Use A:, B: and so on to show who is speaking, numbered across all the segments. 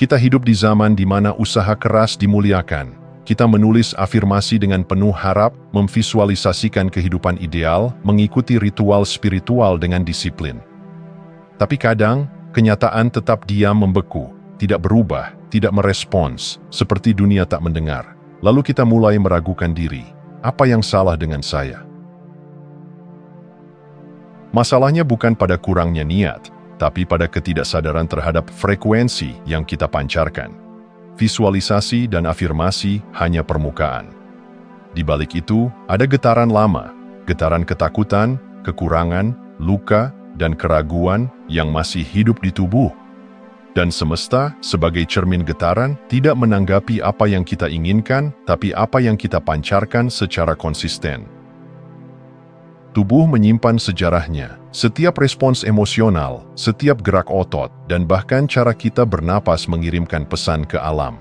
A: Kita hidup di zaman di mana usaha keras dimuliakan. Kita menulis afirmasi dengan penuh harap, memvisualisasikan kehidupan ideal, mengikuti ritual spiritual dengan disiplin. Tapi kadang, kenyataan tetap diam membeku, tidak berubah, tidak merespons, seperti dunia tak mendengar. Lalu kita mulai meragukan diri. Apa yang salah dengan saya? Masalahnya bukan pada kurangnya niat, tapi pada ketidaksadaran terhadap frekuensi yang kita pancarkan. Visualisasi dan afirmasi hanya permukaan. Di balik itu, ada getaran lama, getaran ketakutan, kekurangan, luka, dan keraguan yang masih hidup di tubuh. Dan semesta, sebagai cermin getaran, tidak menanggapi apa yang kita inginkan, tapi apa yang kita pancarkan secara konsisten. Tubuh menyimpan sejarahnya, setiap respons emosional, setiap gerak otot, dan bahkan cara kita bernapas mengirimkan pesan ke alam.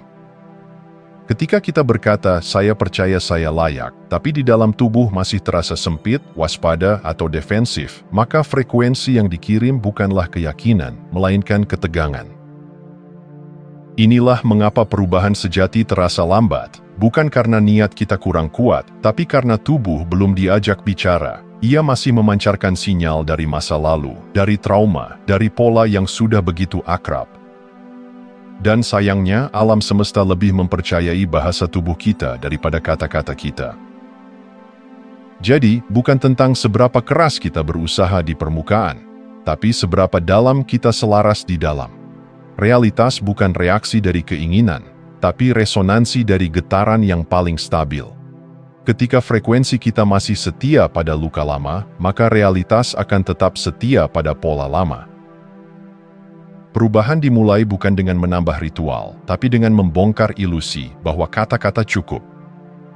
A: Ketika kita berkata, saya percaya saya layak, tapi di dalam tubuh masih terasa sempit, waspada, atau defensif, maka frekuensi yang dikirim bukanlah keyakinan, melainkan ketegangan. Inilah mengapa perubahan sejati terasa lambat, bukan karena niat kita kurang kuat, tapi karena tubuh belum diajak bicara. Ia masih memancarkan sinyal dari masa lalu, dari trauma, dari pola yang sudah begitu akrab. Dan sayangnya, alam semesta lebih mempercayai bahasa tubuh kita daripada kata-kata kita. Jadi, bukan tentang seberapa keras kita berusaha di permukaan, tapi seberapa dalam kita selaras di dalam. Realitas bukan reaksi dari keinginan, tapi resonansi dari getaran yang paling stabil. Ketika frekuensi kita masih setia pada luka lama, maka realitas akan tetap setia pada pola lama. Perubahan dimulai bukan dengan menambah ritual, tapi dengan membongkar ilusi bahwa kata-kata cukup.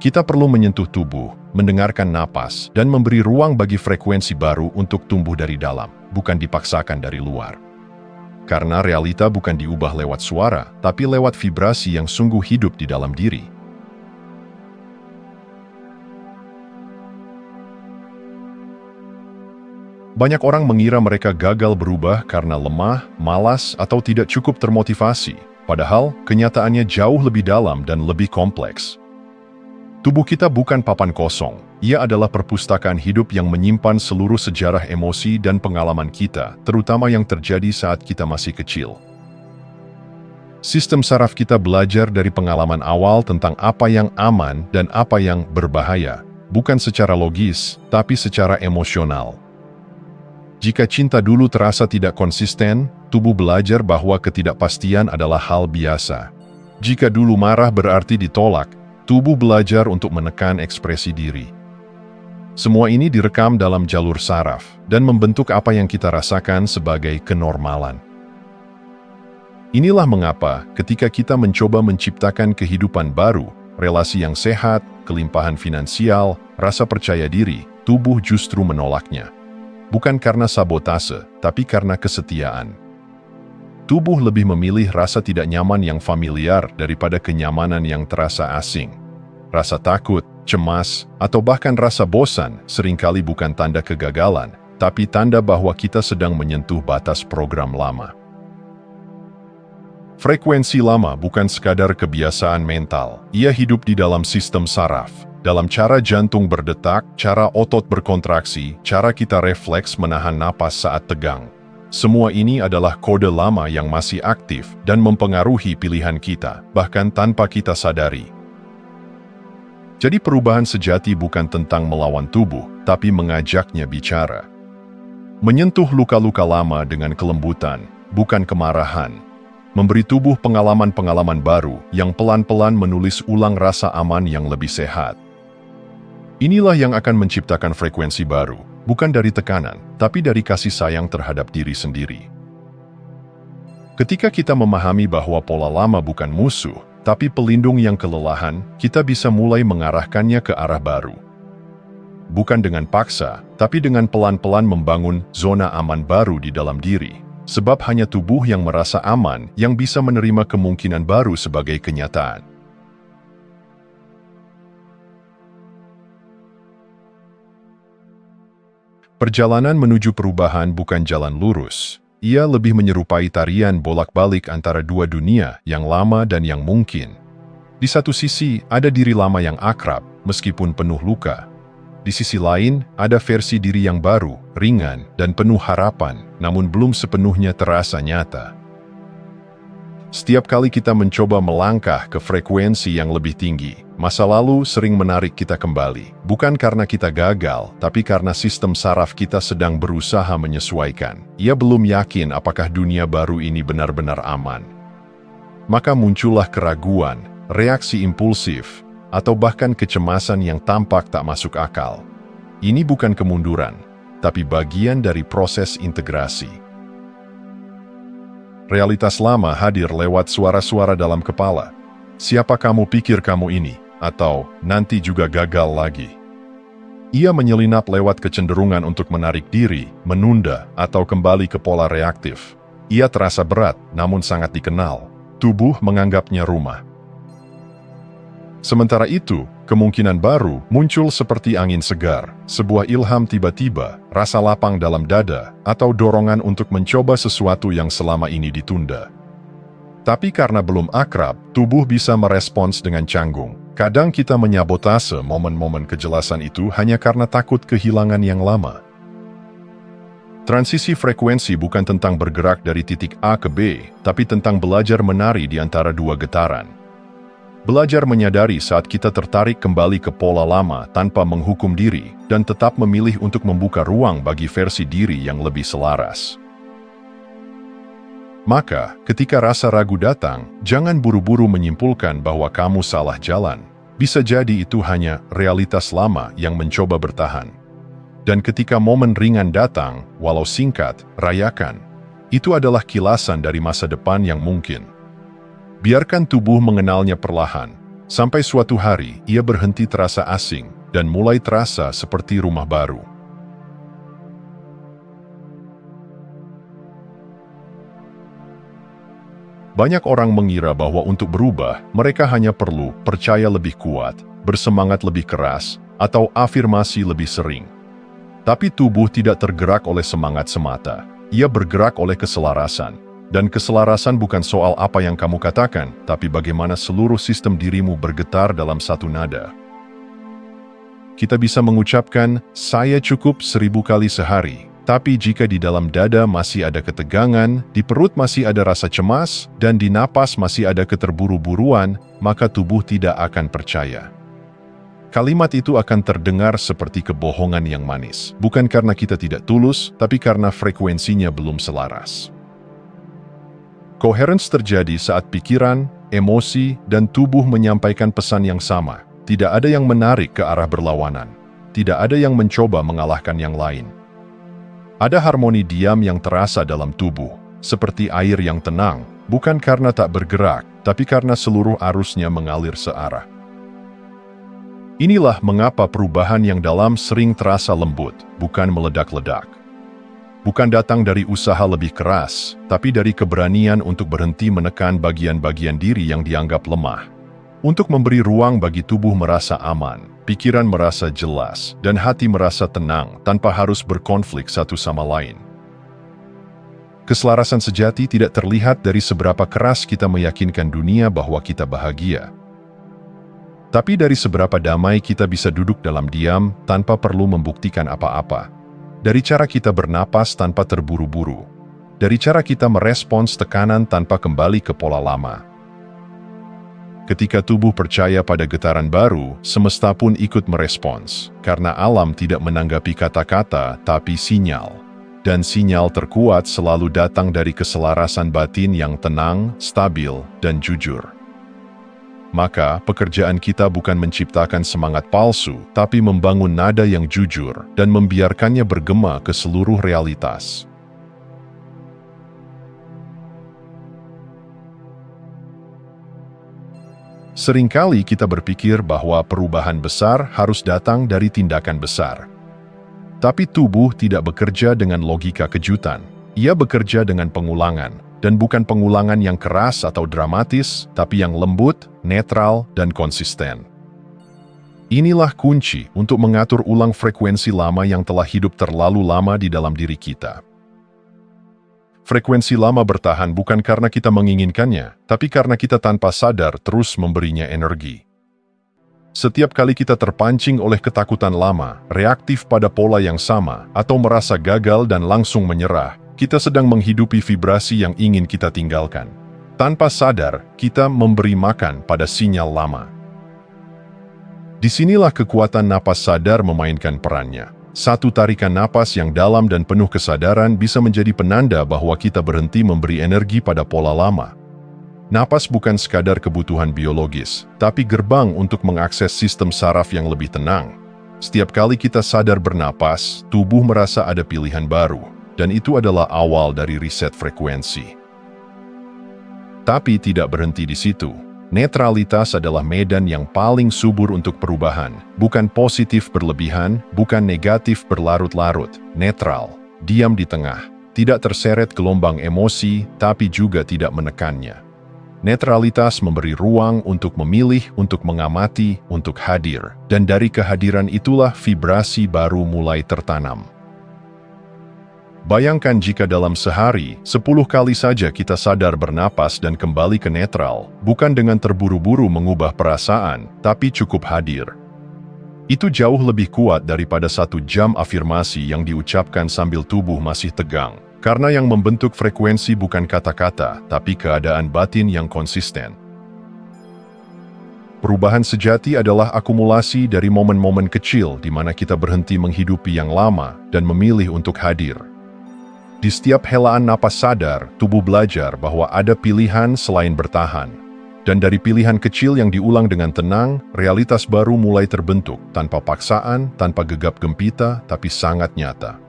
A: Kita perlu menyentuh tubuh, mendengarkan napas, dan memberi ruang bagi frekuensi baru untuk tumbuh dari dalam, bukan dipaksakan dari luar. Karena realita bukan diubah lewat suara, tapi lewat vibrasi yang sungguh hidup di dalam diri. Banyak orang mengira mereka gagal berubah karena lemah, malas, atau tidak cukup termotivasi. Padahal, kenyataannya jauh lebih dalam dan lebih kompleks. Tubuh kita bukan papan kosong. Ia adalah perpustakaan hidup yang menyimpan seluruh sejarah emosi dan pengalaman kita, terutama yang terjadi saat kita masih kecil. Sistem saraf kita belajar dari pengalaman awal tentang apa yang aman dan apa yang berbahaya, bukan secara logis, tapi secara emosional. Jika cinta dulu terasa tidak konsisten, tubuh belajar bahwa ketidakpastian adalah hal biasa. Jika dulu marah berarti ditolak, tubuh belajar untuk menekan ekspresi diri. Semua ini direkam dalam jalur saraf dan membentuk apa yang kita rasakan sebagai kenormalan. Inilah mengapa ketika kita mencoba menciptakan kehidupan baru, relasi yang sehat, kelimpahan finansial, rasa percaya diri, tubuh justru menolaknya. Bukan karena sabotase, tapi karena kesetiaan. Tubuh lebih memilih rasa tidak nyaman yang familiar daripada kenyamanan yang terasa asing. Rasa takut, cemas, atau bahkan rasa bosan seringkali bukan tanda kegagalan, tapi tanda bahwa kita sedang menyentuh batas program lama. Frekuensi lama bukan sekadar kebiasaan mental, ia hidup di dalam sistem saraf. Dalam cara jantung berdetak, cara otot berkontraksi, cara kita refleks menahan napas saat tegang. Semua ini adalah kode lama yang masih aktif dan mempengaruhi pilihan kita, bahkan tanpa kita sadari. Jadi perubahan sejati bukan tentang melawan tubuh, tapi mengajaknya bicara. Menyentuh luka-luka lama dengan kelembutan, bukan kemarahan. Memberi tubuh pengalaman-pengalaman baru yang pelan-pelan menulis ulang rasa aman yang lebih sehat. Inilah yang akan menciptakan frekuensi baru, bukan dari tekanan, tapi dari kasih sayang terhadap diri sendiri. Ketika kita memahami bahwa pola lama bukan musuh, tapi pelindung yang kelelahan, kita bisa mulai mengarahkannya ke arah baru. Bukan dengan paksa, tapi dengan pelan-pelan membangun zona aman baru di dalam diri. Sebab hanya tubuh yang merasa aman yang bisa menerima kemungkinan baru sebagai kenyataan. Perjalanan menuju perubahan bukan jalan lurus. ia lebih menyerupai tarian bolak-balik antara dua dunia yang lama dan yang mungkin. Di satu sisi, ada diri lama yang akrab, meskipun penuh luka. Di sisi lain, ada versi diri yang baru, ringan, dan penuh harapan, namun belum sepenuhnya terasa nyata. Setiap kali kita mencoba melangkah ke frekuensi yang lebih tinggi, masa lalu sering menarik kita kembali, bukan karena kita gagal, tapi karena sistem saraf kita sedang berusaha menyesuaikan. Ia belum yakin apakah dunia baru ini benar-benar aman. Maka muncullah keraguan, reaksi impulsif, atau bahkan kecemasan yang tampak tak masuk akal. Ini bukan kemunduran, tapi bagian dari proses integrasi. Realitas lama hadir lewat suara-suara dalam kepala. Siapa kamu pikir kamu ini? Atau, nanti juga gagal lagi. Ia menyelinap lewat kecenderungan untuk menarik diri, menunda, atau kembali ke pola reaktif. Ia terasa berat, namun sangat dikenal. Tubuh menganggapnya rumah. Sementara itu, kemungkinan baru muncul seperti angin segar, sebuah ilham tiba-tiba, rasa lapang dalam dada, atau dorongan untuk mencoba sesuatu yang selama ini ditunda. Tapi karena belum akrab, tubuh bisa merespons dengan canggung. Kadang kita menyabotase momen-momen kejelasan itu hanya karena takut kehilangan yang lama. Transisi frekuensi bukan tentang bergerak dari titik A ke B, tapi tentang belajar menari di antara dua getaran. Belajar menyadari saat kita tertarik kembali ke pola lama tanpa menghukum diri, dan tetap memilih untuk membuka ruang bagi versi diri yang lebih selaras. Maka, ketika rasa ragu datang, jangan buru-buru menyimpulkan bahwa kamu salah jalan. Bisa jadi itu hanya realitas lama yang mencoba bertahan. Dan ketika momen ringan datang, walau singkat, rayakan. Itu adalah kilasan dari masa depan yang mungkin. Biarkan tubuh mengenalnya perlahan, sampai suatu hari ia berhenti terasa asing dan mulai terasa seperti rumah baru. Banyak orang mengira bahwa untuk berubah, mereka hanya perlu percaya lebih kuat, bersemangat lebih keras, atau afirmasi lebih sering. Tapi tubuh tidak tergerak oleh semangat semata, ia bergerak oleh keselarasan. Dan keselarasan bukan soal apa yang kamu katakan, tapi bagaimana seluruh sistem dirimu bergetar dalam satu nada. Kita bisa mengucapkan, saya cukup 1000 kali sehari. Tapi jika di dalam dada masih ada ketegangan, di perut masih ada rasa cemas, dan di napas masih ada keterburu-buruan, maka tubuh tidak akan percaya. Kalimat itu akan terdengar seperti kebohongan yang manis. Bukan karena kita tidak tulus, tapi karena frekuensinya belum selaras. Coherence terjadi saat pikiran, emosi, dan tubuh menyampaikan pesan yang sama. Tidak ada yang menarik ke arah berlawanan. Tidak ada yang mencoba mengalahkan yang lain. Ada harmoni diam yang terasa dalam tubuh, seperti air yang tenang, bukan karena tak bergerak, tapi karena seluruh arusnya mengalir searah. Inilah mengapa perubahan yang dalam sering terasa lembut, bukan meledak-ledak. Bukan datang dari usaha lebih keras, tapi dari keberanian untuk berhenti menekan bagian-bagian diri yang dianggap lemah. Untuk memberi ruang bagi tubuh merasa aman, pikiran merasa jelas, dan hati merasa tenang tanpa harus berkonflik satu sama lain. Keselarasan sejati tidak terlihat dari seberapa keras kita meyakinkan dunia bahwa kita bahagia. Tapi dari seberapa damai kita bisa duduk dalam diam tanpa perlu membuktikan apa-apa. Dari cara kita bernapas tanpa terburu-buru. Dari cara kita merespons tekanan tanpa kembali ke pola lama. Ketika tubuh percaya pada getaran baru, semesta pun ikut merespons. Karena alam tidak menanggapi kata-kata, tapi sinyal. Dan sinyal terkuat selalu datang dari keselarasan batin yang tenang, stabil, dan jujur. Maka, pekerjaan kita bukan menciptakan semangat palsu, tapi membangun nada yang jujur dan membiarkannya bergema ke seluruh realitas. Seringkali kita berpikir bahwa perubahan besar harus datang dari tindakan besar. Tapi tubuh tidak bekerja dengan logika kejutan. Ia bekerja dengan pengulangan. Dan bukan pengulangan yang keras atau dramatis, tapi yang lembut, netral, dan konsisten. Inilah kunci untuk mengatur ulang frekuensi lama yang telah hidup terlalu lama di dalam diri kita. Frekuensi lama bertahan bukan karena kita menginginkannya, tapi karena kita tanpa sadar terus memberinya energi. Setiap kali kita terpancing oleh ketakutan lama, reaktif pada pola yang sama, atau merasa gagal dan langsung menyerah, kita sedang menghidupi vibrasi yang ingin kita tinggalkan. Tanpa sadar, kita memberi makan pada sinyal lama. Disinilah kekuatan napas sadar memainkan perannya. Satu tarikan napas yang dalam dan penuh kesadaran bisa menjadi penanda bahwa kita berhenti memberi energi pada pola lama. Napas bukan sekadar kebutuhan biologis, tapi gerbang untuk mengakses sistem saraf yang lebih tenang. Setiap kali kita sadar bernapas, tubuh merasa ada pilihan baru, dan itu adalah awal dari reset frekuensi. Tapi tidak berhenti di situ. Netralitas adalah medan yang paling subur untuk perubahan, bukan positif berlebihan, bukan negatif berlarut-larut, netral, diam di tengah, tidak terseret gelombang emosi, tapi juga tidak menekannya. Netralitas memberi ruang untuk memilih, untuk mengamati, untuk hadir, dan dari kehadiran itulah vibrasi baru mulai tertanam. Bayangkan jika dalam sehari, 10 kali saja kita sadar bernapas dan kembali ke netral, bukan dengan terburu-buru mengubah perasaan, tapi cukup hadir. Itu jauh lebih kuat daripada 1 jam afirmasi yang diucapkan sambil tubuh masih tegang, karena yang membentuk frekuensi bukan kata-kata, tapi keadaan batin yang konsisten. Perubahan sejati adalah akumulasi dari momen-momen kecil di mana kita berhenti menghidupi yang lama dan memilih untuk hadir. Di setiap helaan napas sadar, tubuh belajar bahwa ada pilihan selain bertahan. Dan dari pilihan kecil yang diulang dengan tenang, realitas baru mulai terbentuk, tanpa paksaan, tanpa gegap gempita, tapi sangat nyata.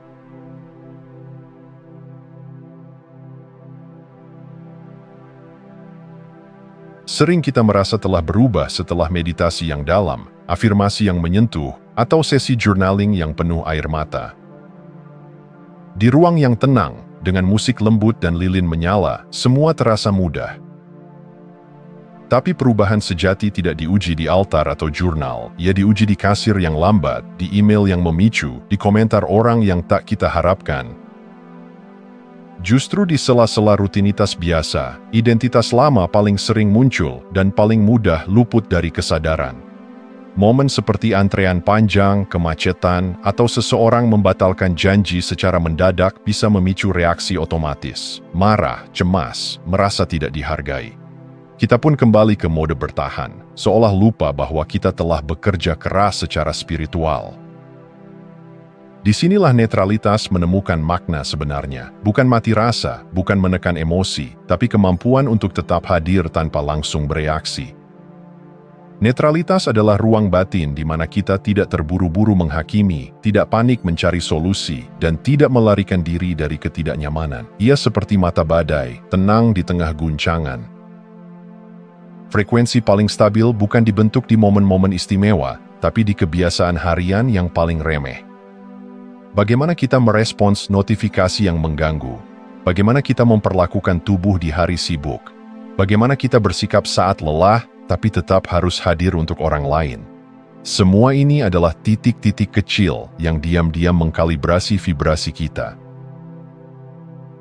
A: Sering kita merasa telah berubah setelah meditasi yang dalam, afirmasi yang menyentuh, atau sesi journaling yang penuh air mata. Di ruang yang tenang, dengan musik lembut dan lilin menyala, semua terasa mudah. Tapi perubahan sejati tidak diuji di altar atau jurnal, ia diuji di kasir yang lambat, di email yang memicu, di komentar orang yang tak kita harapkan. Justru di sela-sela rutinitas biasa, identitas lama paling sering muncul dan paling mudah luput dari kesadaran. Momen seperti antrean panjang, kemacetan, atau seseorang membatalkan janji secara mendadak bisa memicu reaksi otomatis. Marah, cemas, merasa tidak dihargai. Kita pun kembali ke mode bertahan, seolah lupa bahwa kita telah bekerja keras secara spiritual. Disinilah netralitas menemukan makna sebenarnya. Bukan mati rasa, bukan menekan emosi, tapi kemampuan untuk tetap hadir tanpa langsung bereaksi. Netralitas adalah ruang batin di mana kita tidak terburu-buru menghakimi, tidak panik mencari solusi, dan tidak melarikan diri dari ketidaknyamanan. Ia seperti mata badai, tenang di tengah guncangan. Frekuensi paling stabil bukan dibentuk di momen-momen istimewa, tapi di kebiasaan harian yang paling remeh. Bagaimana kita merespons notifikasi yang mengganggu? Bagaimana kita memperlakukan tubuh di hari sibuk? Bagaimana kita bersikap saat lelah, tapi tetap harus hadir untuk orang lain? Semua ini adalah titik-titik kecil yang diam-diam mengkalibrasi vibrasi kita.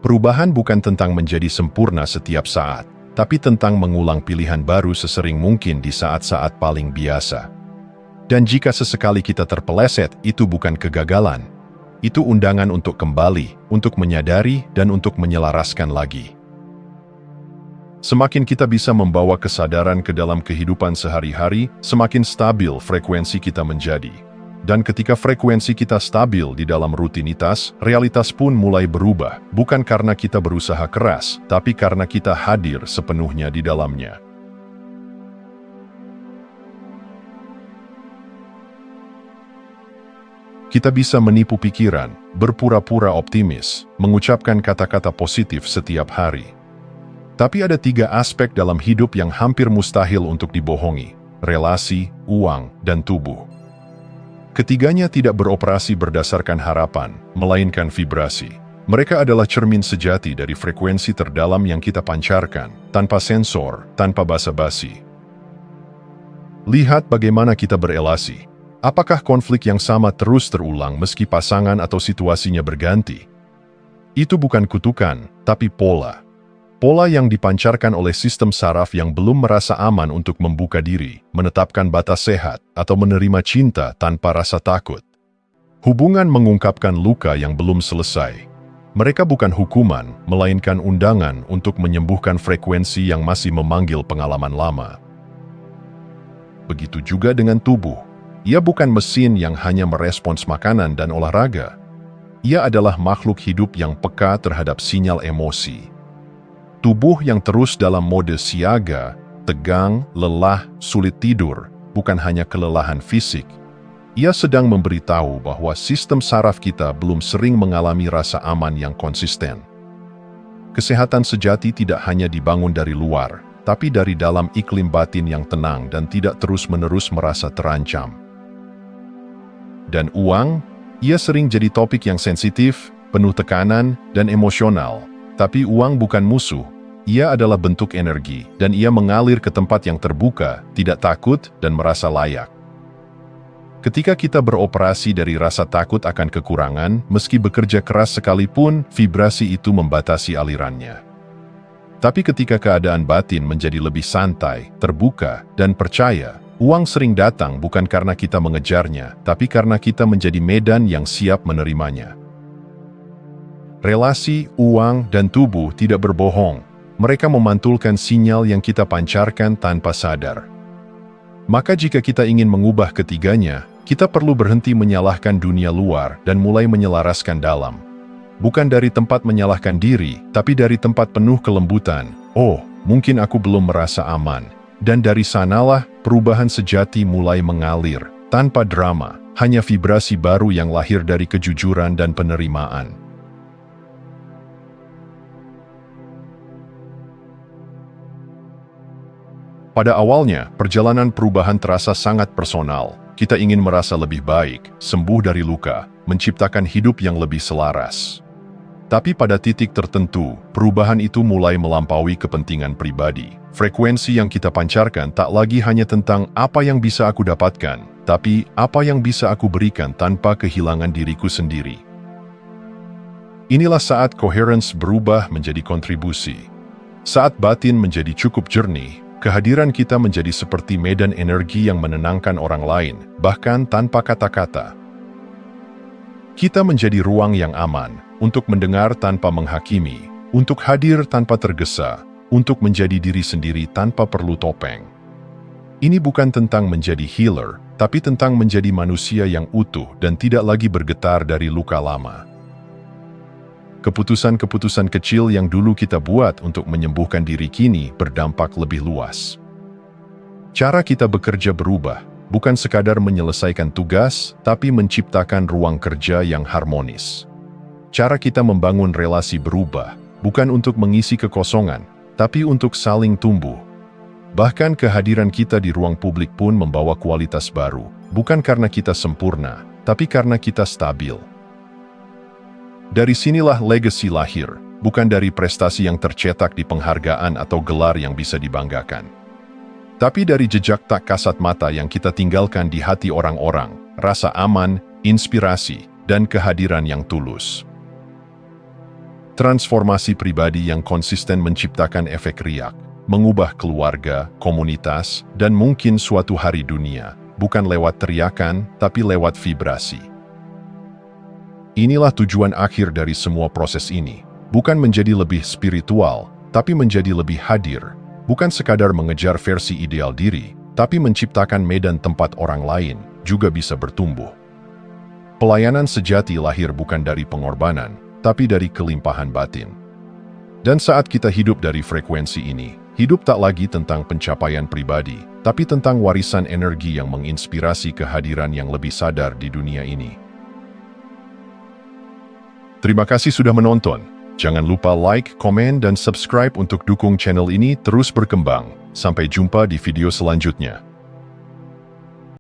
A: Perubahan bukan tentang menjadi sempurna setiap saat, tapi tentang mengulang pilihan baru sesering mungkin di saat-saat paling biasa. Dan jika sesekali kita terpeleset, itu bukan kegagalan. Itu undangan untuk kembali, untuk menyadari, dan untuk menyelaraskan lagi. Semakin kita bisa membawa kesadaran ke dalam kehidupan sehari-hari, semakin stabil frekuensi kita menjadi. Dan ketika frekuensi kita stabil di dalam rutinitas, realitas pun mulai berubah, bukan karena kita berusaha keras, tapi karena kita hadir sepenuhnya di dalamnya. Kita bisa menipu pikiran, berpura-pura optimis, mengucapkan kata-kata positif setiap hari. Tapi ada 3 aspek dalam hidup yang hampir mustahil untuk dibohongi: relasi, uang, dan tubuh. Ketiganya tidak beroperasi berdasarkan harapan, melainkan vibrasi. Mereka adalah cermin sejati dari frekuensi terdalam yang kita pancarkan, tanpa sensor, tanpa basa-basi. Lihat bagaimana kita berelasi. Apakah konflik yang sama terus terulang meski pasangan atau situasinya berganti? Itu bukan kutukan, tapi pola. Pola yang dipancarkan oleh sistem saraf yang belum merasa aman untuk membuka diri, menetapkan batas sehat, atau menerima cinta tanpa rasa takut. Hubungan mengungkapkan luka yang belum selesai. Mereka bukan hukuman, melainkan undangan untuk menyembuhkan frekuensi yang masih memanggil pengalaman lama. Begitu juga dengan tubuh. Ia bukan mesin yang hanya merespons makanan dan olahraga. Ia adalah makhluk hidup yang peka terhadap sinyal emosi. Tubuh yang terus dalam mode siaga, tegang, lelah, sulit tidur, bukan hanya kelelahan fisik. Ia sedang memberitahu bahwa sistem saraf kita belum sering mengalami rasa aman yang konsisten. Kesehatan sejati tidak hanya dibangun dari luar, tapi dari dalam iklim batin yang tenang dan tidak terus-menerus merasa terancam. Dan uang, ia sering jadi topik yang sensitif, penuh tekanan, dan emosional. Tapi uang bukan musuh. Ia adalah bentuk energi, dan ia mengalir ke tempat yang terbuka, tidak takut, dan merasa layak. Ketika kita beroperasi dari rasa takut akan kekurangan, meski bekerja keras sekalipun, vibrasi itu membatasi alirannya. Tapi ketika keadaan batin menjadi lebih santai, terbuka, dan percaya, uang sering datang bukan karena kita mengejarnya, tapi karena kita menjadi medan yang siap menerimanya. Relasi, uang, dan tubuh tidak berbohong. Mereka memantulkan sinyal yang kita pancarkan tanpa sadar. Maka jika kita ingin mengubah ketiganya, kita perlu berhenti menyalahkan dunia luar dan mulai menyelaraskan dalam. Bukan dari tempat menyalahkan diri, tapi dari tempat penuh kelembutan. Oh, mungkin aku belum merasa aman. Dan dari sanalah perubahan sejati mulai mengalir, tanpa drama, hanya vibrasi baru yang lahir dari kejujuran dan penerimaan. Pada awalnya, perjalanan perubahan terasa sangat personal. Kita ingin merasa lebih baik, sembuh dari luka, menciptakan hidup yang lebih selaras. Tapi pada titik tertentu, perubahan itu mulai melampaui kepentingan pribadi. Frekuensi yang kita pancarkan tak lagi hanya tentang apa yang bisa aku dapatkan, tapi apa yang bisa aku berikan tanpa kehilangan diriku sendiri. Inilah saat coherence berubah menjadi kontribusi. Saat batin menjadi cukup jernih, kehadiran kita menjadi seperti medan energi yang menenangkan orang lain, bahkan tanpa kata-kata. Kita menjadi ruang yang aman, untuk mendengar tanpa menghakimi, untuk hadir tanpa tergesa, untuk menjadi diri sendiri tanpa perlu topeng. Ini bukan tentang menjadi healer, tapi tentang menjadi manusia yang utuh dan tidak lagi bergetar dari luka lama. Keputusan-keputusan kecil yang dulu kita buat untuk menyembuhkan diri kini berdampak lebih luas. Cara kita bekerja berubah, bukan sekadar menyelesaikan tugas, tapi menciptakan ruang kerja yang harmonis. Cara kita membangun relasi berubah, bukan untuk mengisi kekosongan, tapi untuk saling tumbuh. Bahkan kehadiran kita di ruang publik pun membawa kualitas baru, bukan karena kita sempurna, tapi karena kita stabil. Dari sinilah legacy lahir, bukan dari prestasi yang tercetak di penghargaan atau gelar yang bisa dibanggakan. Tapi dari jejak tak kasat mata yang kita tinggalkan di hati orang-orang, rasa aman, inspirasi, dan kehadiran yang tulus. Transformasi pribadi yang konsisten menciptakan efek riak, mengubah keluarga, komunitas, dan mungkin suatu hari dunia, bukan lewat teriakan, tapi lewat vibrasi. Inilah tujuan akhir dari semua proses ini, bukan menjadi lebih spiritual, tapi menjadi lebih hadir, bukan sekadar mengejar versi ideal diri, tapi menciptakan medan tempat orang lain juga bisa bertumbuh. Pelayanan sejati lahir bukan dari pengorbanan, tapi dari kelimpahan batin. Dan saat kita hidup dari frekuensi ini, hidup tak lagi tentang pencapaian pribadi, tapi tentang warisan energi yang menginspirasi kehadiran yang lebih sadar di dunia ini. Terima kasih sudah menonton. Jangan lupa like, komen, dan subscribe untuk dukung channel ini terus berkembang. Sampai jumpa di video selanjutnya.